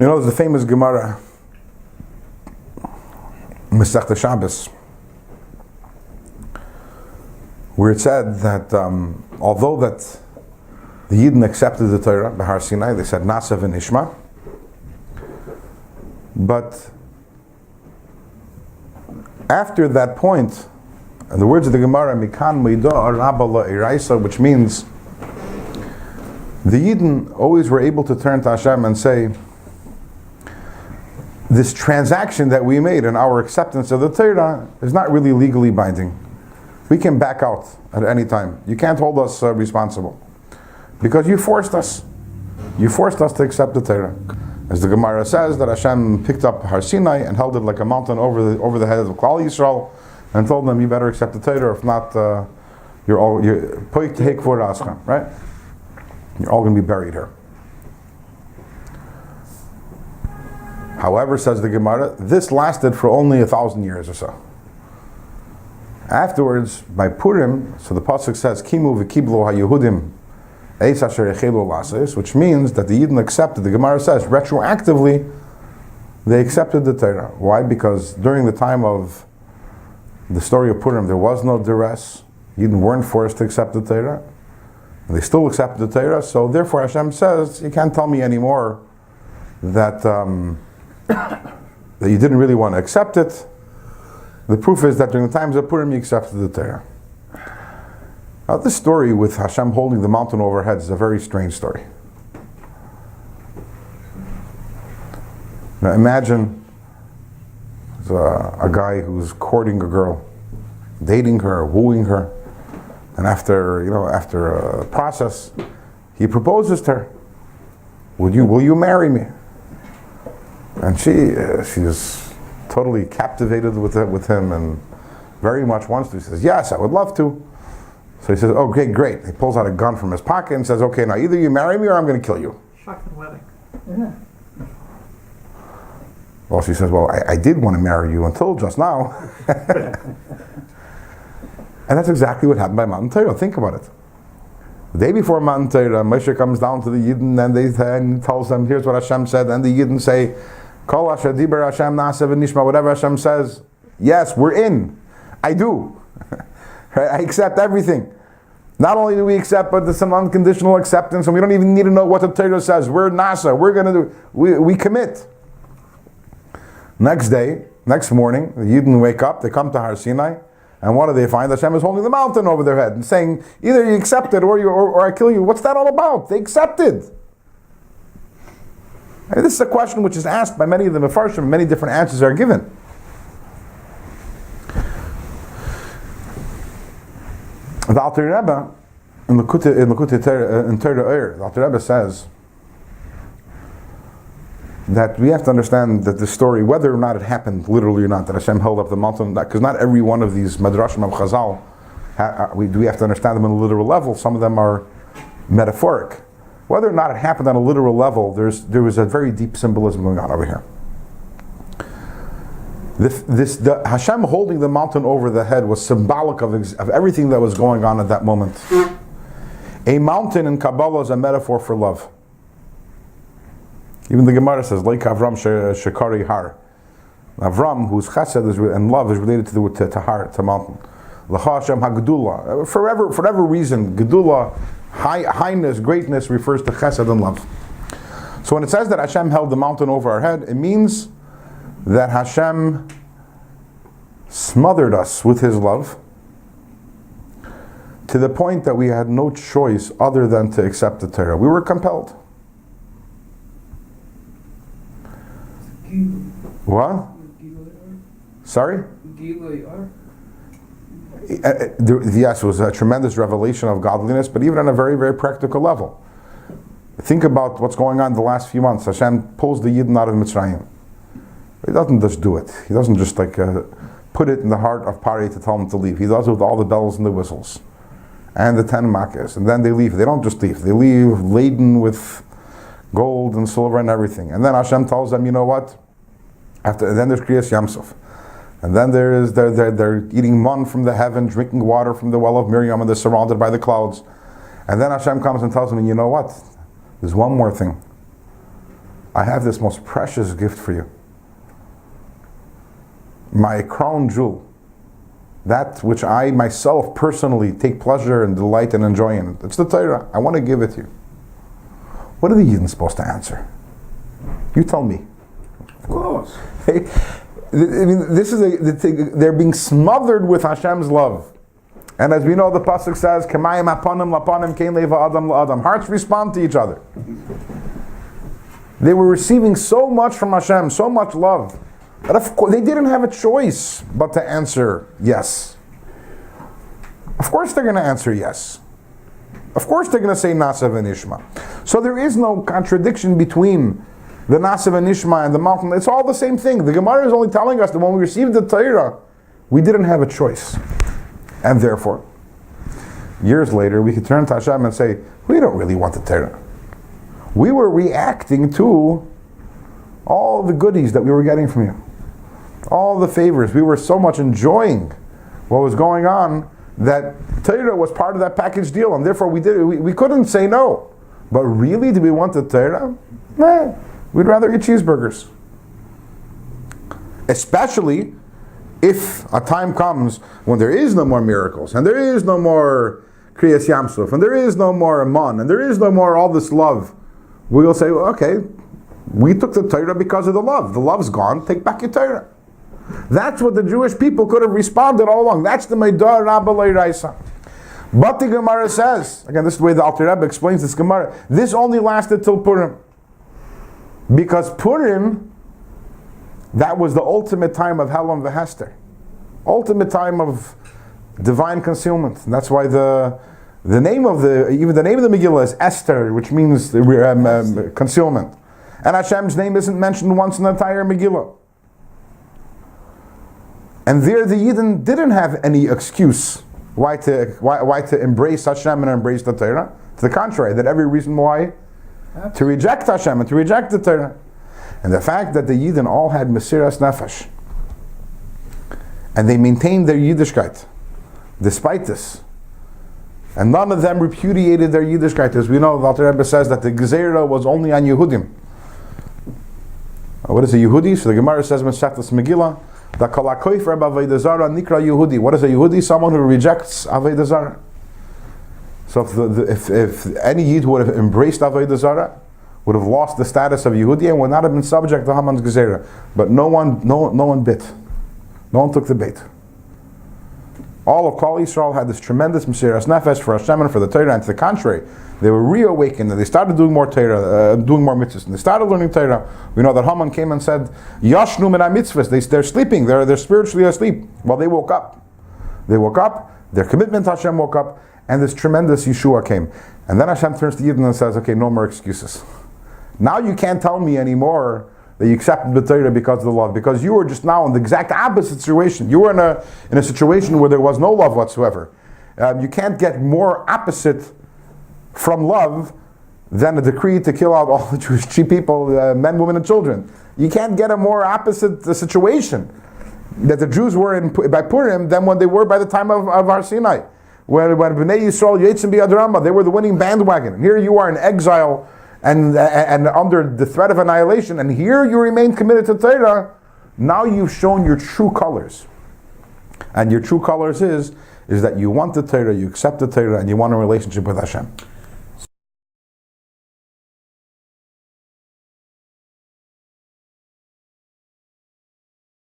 You know, there's the famous Gemara, Masechta Shabbos, where it said that although that the Yidden accepted the Torah, Bahar Sinai, they said Nasa v'nishma, but after that point, in the words of the Gemara, Mikan Meida Rabba Iraisa, which means the Yidden always were able to turn to Hashem and say, this transaction that we made in our acceptance of the Torah is not really legally binding. We can back out at any time. You can't hold us responsible. Because you forced us. You forced us to accept the Torah. As the Gemara says, that Hashem picked up Har Sinai and held it like a mountain over the head of Klal Yisrael and told them, you better accept the Torah, if not, you're all, right? You're all going to be buried here. However, says the Gemara, this lasted for only 1,000 years or so. Afterwards, by Purim, so the pasuk says, "Kimu v'kiblu haYehudim eis asher echelu lasos," which means that the Yidden accepted. The Gemara says retroactively, they accepted the Torah. Why? Because during the time of the story of Purim, there was no duress. Yidden weren't forced to accept the Torah. They still accepted the Torah. So therefore, Hashem says, "You can't tell me anymore that." That you didn't really want to accept it. The proof is that during the times of Purim you accepted the Torah. Now this story with Hashem holding the mountain over our heads is a very strange story. Now imagine a guy who's courting a girl, dating her, wooing her, and after a process, he proposes to her. Will you marry me? And she's totally captivated with him and very much wants to. He says, yes, I would love to. So he says, okay, great. He pulls out a gun from his pocket and says, okay, now either you marry me or I'm going to kill you. Shotgun wedding. Yeah. Well, she says, well, I did want to marry you until just now. And that's exactly what happened by Matan Torah. Think about it. The day before Matan Torah, Moshe comes down to the Yidden and tells them, here's what Hashem said. And the Yidden say, Kol asher diber Hashem na'aseh v'nishma, whatever Hashem says, yes, we're in. I do. Right? I accept everything. Not only do we accept, but there's some unconditional acceptance, and we don't even need to know what the Torah says. We're nasa. We're going to do. We commit. Next morning, the Yidden wake up. They come to Har Sinai, and what do they find? Hashem is holding the mountain over their head and saying, either you accept it or I kill you. What's that all about? They accepted. And this is a question which is asked by many of the Mefarshim. Many different answers are given. The Alter Rebbe in Torah Oyer, the Alter Rebbe says that we have to understand that the story, whether or not it happened literally or not, that Hashem held up the mountain, because not every one of these Madrashim of Chazal, we have to understand them on a literal level. Some of them are metaphoric. Whether or not it happened on a literal level, there was a very deep symbolism going on over here. The Hashem holding the mountain over the head was symbolic of everything that was going on at that moment. A mountain in Kabbalah is a metaphor for love. Even the Gemara says, like Avram Shekari Har. Avram, whose chesed and love is related to Har, to mountain. L'cha Hashem HaGedula. For whatever reason, Gedula, highness, greatness refers to chesed and love. So when it says that Hashem held the mountain over our head, it means that Hashem smothered us with His love to the point that we had no choice other than to accept the Torah. We were compelled. What? Sorry? Yes, it was a tremendous revelation of godliness, but even on a very, very practical level. Think about what's going on the last few months. Hashem pulls the Yidden out of Mitzrayim. He doesn't just do it. He doesn't just put it in the heart of Pari to tell them to leave. He does it with all the bells and the whistles and the 10 makkahs, and then they leave. They don't just leave. They leave laden with gold and silver and everything. And then Hashem tells them, you know what? And then there's Kriyas Yamsuf. And then they're eating man from the heaven, drinking water from the well of Miriam, and they're surrounded by the clouds. And then Hashem comes and tells them, you know what? There's one more thing. I have this most precious gift for you. My crown jewel. That which I myself personally take pleasure and delight and enjoy in. It's the Torah. I want to give it to you. What are the Yidden supposed to answer? You tell me. Of course. Hey, I mean, this is they're being smothered with Hashem's love. And as we know, the pasuk says, "Kemayim aponim laponim kein leva adam laadam." Hearts respond to each other. They were receiving so much from Hashem, so much love, that of course they didn't have a choice but to answer yes. Of course they're going to answer yes. Of course they're going to say Nasa v'nishma. So there is no contradiction between the Nasa v'nishma and the mountain. It's all the same thing. The Gemara is only telling us that when we received the Torah, we didn't have a choice. And therefore, years later, we could turn to Hashem and say, we don't really want the Torah. We were reacting to all the goodies that we were getting from you. All the favors. We were so much enjoying what was going on that Torah was part of that package deal, and therefore we couldn't say no. But really, do we want the Torah? Nah, we'd rather eat cheeseburgers. Especially if a time comes when there is no more miracles, and there is no more Kriyas Yamsuf, and there is no more Aman, and there is no more all this love, we will say, well, okay, we took the Torah because of the love. The love's gone, take back your Torah. That's what the Jewish people could have responded all along. That's the Meidar Rabba Leiraisa. But the Gemara says, again, this is the way the Alter Rebbe explains this Gemara, this only lasted till Purim. Because Purim, that was the ultimate time of Helam v'Hester. Ultimate time of divine concealment. And that's why the name of the Megillah is Esther, which means concealment. And Hashem's name isn't mentioned once in the entire Megillah. And there the Yidden didn't have any excuse why to embrace Hashem and embrace the Torah. To the contrary, they had every reason why to reject Hashem and to reject the Torah. And the fact that the Yidden all had Mesiras Nefesh, and they maintained their Yiddishkeit, despite this, and none of them repudiated their Yiddishkeit. As we know, the Alter Rebbe says that the Gezerah was only on Yehudim. What is a Yehudi? So the Gemara says in Masechtas Megillah, that Kol HaKofer b'Avodah Zarah nikra Yehudi. What is a Yehudi? Someone who rejects Avodah Zarah. So if any Yid would have embraced Avodah Zarah, would have lost the status of Yehudi and would not have been subject to Haman's Gezerah. But no one bit. No one took the bait. All of Klal Yisrael had this tremendous Mesiras Nefesh for Hashem and for the Torah, and to the contrary, they were reawakened and they started doing more Torah, doing more mitzvahs, and they started learning Torah. We know that Haman came and said, Yashnu min ha-mitzvahs, they're sleeping, they're spiritually asleep. Well, they woke up. They woke up, their commitment to Hashem woke up, and this tremendous Yeshua came. And then Hashem turns to Yidden and says, okay, no more excuses. Now you can't tell me anymore that you accepted the Torah because of the love, because you were just now in the exact opposite situation. You were in a situation where there was no love whatsoever. You can't get more opposite from love than a decree to kill out all the Jewish people, men, women, and children. You can't get a more opposite situation that the Jews were in by Purim than when they were by the time of Har Sinai. When Bnei Yisrael Yetzim B'Yad Rama, they were the winning bandwagon. And here you are in exile and under the threat of annihilation, and here you remain committed to Torah. Now you've shown your true colors. And your true colors is that you want the Torah, you accept the Torah, and you want a relationship with Hashem.